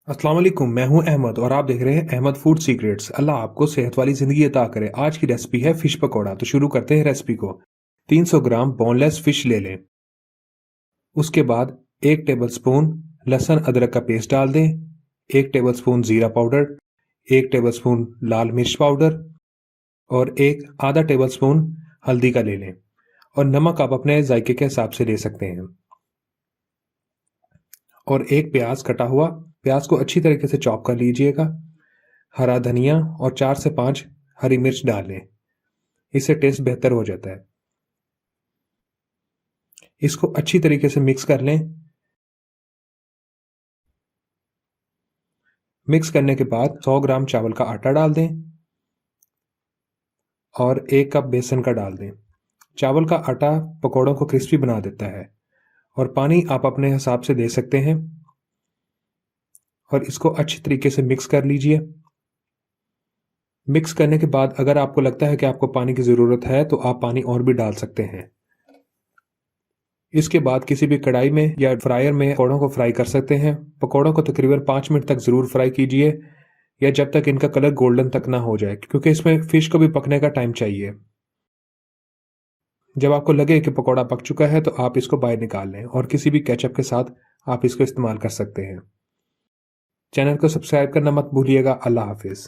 अस्सलाम वालेकुम, मैं हूं अहमद और आप देख रहे हैं अहमद फूड सीक्रेट्स। अल्लाह आपको सेहत वाली जिंदगी अता करे। आज की रेसिपी है फिश पकौड़ा। तो शुरू करते हैं रेसिपी को। 300 ग्राम बोनलेस फिश ले लें। उसके बाद 1 टेबलस्पून लहसुन अदरक का पेस्ट डाल दें, 1 टेबलस्पून जीरा पाउडर, 1 टेबलस्पून लाल मिर्च पाउडर और आधा टेबलस्पून हल्दी का ले लें। और नमक आप अपने जायके के हिसाब से ले सकते हैं। और 1 प्याज कटा हुआ, प्याज को अच्छी तरीके से चॉप कर लीजिएगा। हरा धनिया और 4 से 5 हरी मिर्च डाल लें, इससे टेस्ट बेहतर हो जाता है। इसको अच्छी तरीके से मिक्स कर लें। मिक्स करने के बाद 100 ग्राम चावल का आटा डाल दें और 1 कप बेसन का डाल दें। चावल का आटा पकौड़ों को क्रिस्पी बना देता है। और पानी आप अपने हिसाब से दे सकते हैं। और इसको अच्छी तरीके से मिक्स कर लीजिए। मिक्स करने के बाद अगर आपको लगता है कि आपको पानी की ज़रूरत है तो आप पानी और भी डाल सकते हैं। इसके बाद किसी भी कढ़ाई में या फ्रायर में पकौड़ों को फ्राई कर सकते हैं। पकौड़ों को तकरीबन 5 मिनट तक ज़रूर फ्राई कीजिए, या जब तक इनका कलर गोल्डन तक ना हो जाए, क्योंकि इसमें फिश को भी पकने का टाइम चाहिए। जब आपको लगे कि पकौड़ा पक चुका है तो आप इसको बाहर निकाल लें और किसी भी केचप के साथ आप इसको इस्तेमाल कर सकते हैं। चैनल को सब्सक्राइब करना मत भूलिएगा। अल्लाह हाफिज़।